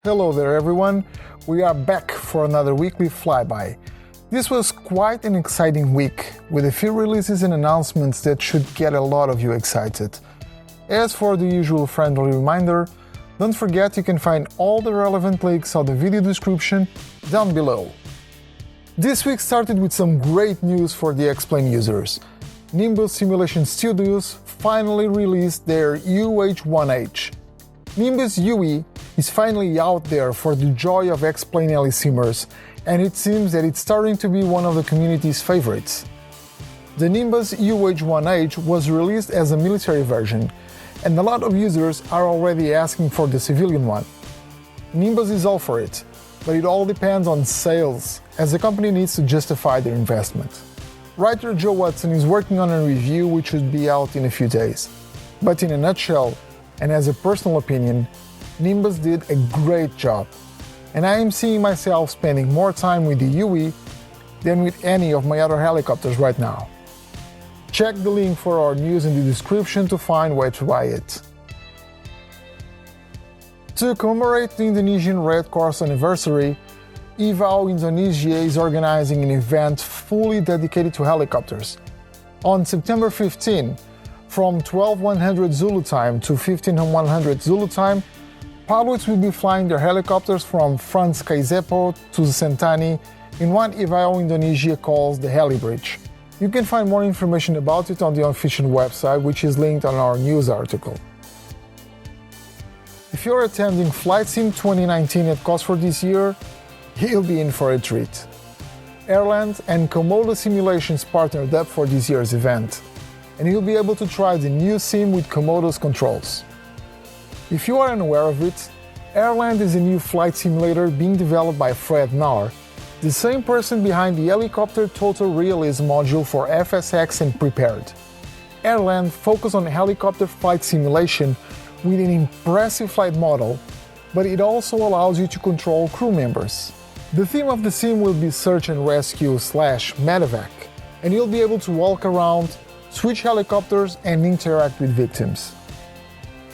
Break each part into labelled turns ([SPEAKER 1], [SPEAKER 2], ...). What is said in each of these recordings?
[SPEAKER 1] Hello there everyone, we are back for another weekly flyby. This was quite an exciting week, with a few releases and announcements that should get a lot of you excited. As for the usual friendly reminder, don't forget you can find all the relevant links on the video description down below. This week started with some great news for the X-Plane users. Nimbus Simulation Studios finally released their UH-1H. Nimbus Huey is finally out there for the joy of X-Plane HeliSimmers, and it seems that it's starting to be one of the community's favorites. The Nimbus UH-1H was released as a military version, and a lot of users are already asking for the civilian one. Nimbus is all for it, but it all depends on sales, as the company needs to justify their investment. Writer Joe Watson is working on a review which should be out in a few days. But in a nutshell, and as a personal opinion, Nimbus did a great job, and I am seeing myself spending more time with the Huey than with any of my other helicopters right now. Check the link for our news in the description to find where to buy it. To commemorate the Indonesian Red Cross anniversary, IVAO Indonesia is organizing an event fully dedicated to helicopters. On September 15, from 12:100 Zulu time to 15:100 Zulu time, pilots will be flying their helicopters from Franz Kaizepo to Sentani in what IVAO Indonesia calls the Helibridge. You can find more information about it on the official website, which is linked on our news article. If you're attending FlightSim 2019 at Cosford this year, you'll be in for a treat. Airland and Komodo simulations partnered up for this year's event, and you'll be able to try the new sim with Komodo's controls. If you are unaware of it, Airland is a new flight simulator being developed by Fred Nahr, the same person behind the Helicopter Total Realism module for FSX and Prepared. Airland focuses on helicopter flight simulation with an impressive flight model, but it also allows you to control crew members. The theme of the sim will be search and rescue/medevac, and you'll be able to walk around, switch helicopters, and interact with victims.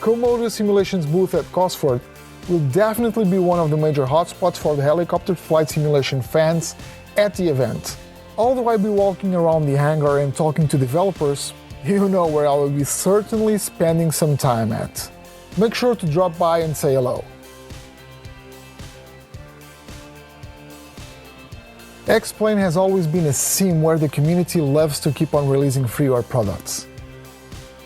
[SPEAKER 1] Komodo Simulation's booth at Cosford will definitely be one of the major hotspots for the helicopter flight simulation fans at the event. Although I'll be walking around the hangar and talking to developers, you know where I will be certainly spending some time at. Make sure to drop by and say hello. X-Plane has always been a sim where the community loves to keep on releasing freeware products.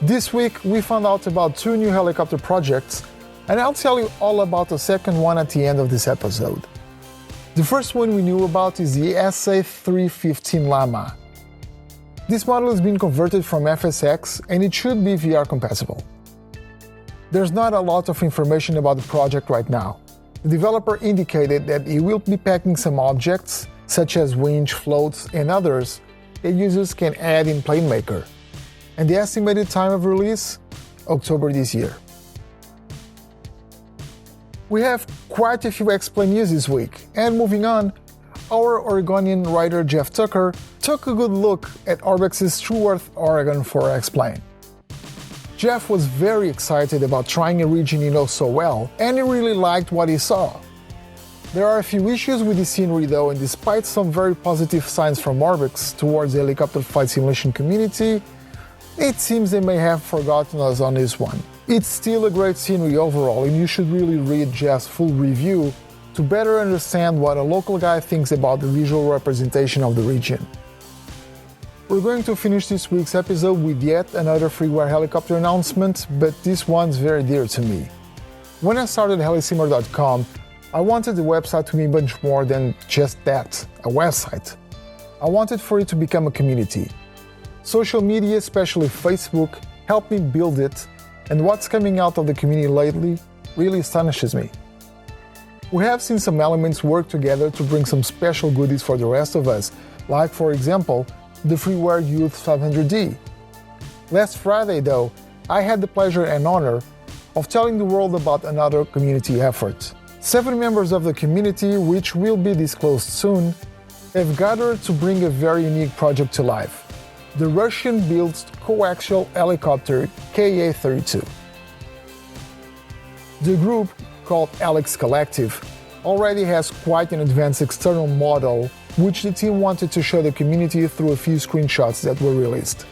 [SPEAKER 1] This week we found out about 2 new helicopter projects, and I'll tell you all about the second one at the end of this episode. The first one we knew about is the SA315 Lama. This model has been converted from FSX and it should be VR compatible. There's not a lot of information about the project right now. The developer indicated that he will be packing some objects, such as winch, floats, and others that users can add in PlaneMaker. And the estimated time of release? October this year. We have quite a few X-Plane news this week, and moving on, our Oregonian writer Jeff Tucker took a good look at ORBX's TrueEarth Oregon for X-Plane. Jeff was very excited about trying a region he knows so well, and he really liked what he saw. There are a few issues with the scenery though, and despite some very positive signs from ORBX towards the helicopter flight simulation community, it seems they may have forgotten us on this one. It's still a great scenery overall, and you should really read Jeff's full review to better understand what a local guy thinks about the visual representation of the region. We're going to finish this week's episode with yet another Freeware helicopter announcement, but this one's very dear to me. When I started HeliSimmer.com, I wanted the website to be much more than just that, a website. I wanted for it to become a community. Social media, especially Facebook, helped me build it, and what's coming out of the community lately really astonishes me. We have seen some elements work together to bring some special goodies for the rest of us, like for example, the Freeware Youth 500D. Last Friday though, I had the pleasure and honor of telling the world about another community effort. 7 members of the community, which will be disclosed soon, have gathered to bring a very unique project to life. The Russian-built coaxial helicopter Ka-32. The group, called Alex Collective, already has quite an advanced external model which the team wanted to show the community through a few screenshots that were released.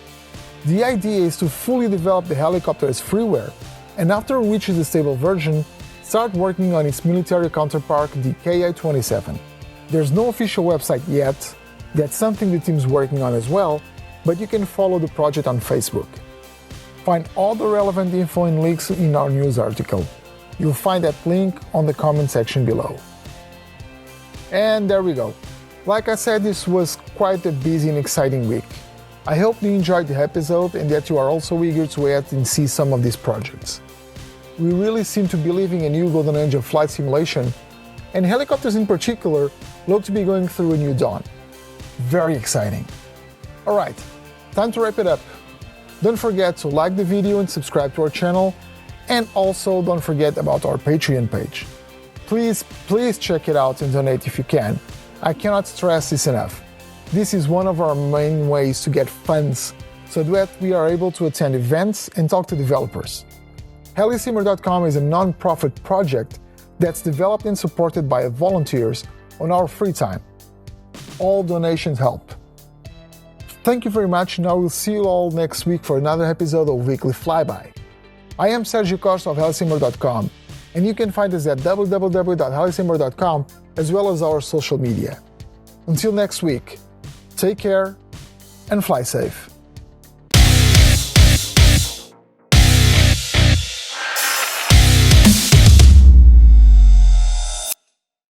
[SPEAKER 1] The idea is to fully develop the helicopter as freeware, and after it reaches a stable version, start working on its military counterpart, the Ka-32. There's no official website yet, that's something the team's working on as well, but you can follow the project on Facebook. Find all the relevant info and links in our news article. You'll find that link on the comment section below. And there we go. Like I said, this was quite a busy and exciting week. I hope you enjoyed the episode and that you are also eager to wait and see some of these projects. We really seem to be living a new golden age of flight simulation, and helicopters in particular look to be going through a new dawn. Very exciting. Alright, time to wrap it up. Don't forget to like the video and subscribe to our channel, and also don't forget about our Patreon page. Please check it out and donate if you can. I cannot stress this enough. This is one of our main ways to get funds so that we are able to attend events and talk to developers. HeliSimmer.com is a non-profit project that's developed and supported by volunteers on our free time. All donations help. Thank you very much, and I will see you all next week for another episode of Weekly Flyby. I am Sergio Costa of HeliSimmer.com, and you can find us at www.HeliSimmer.com as well as our social media. Until next week, take care and fly safe.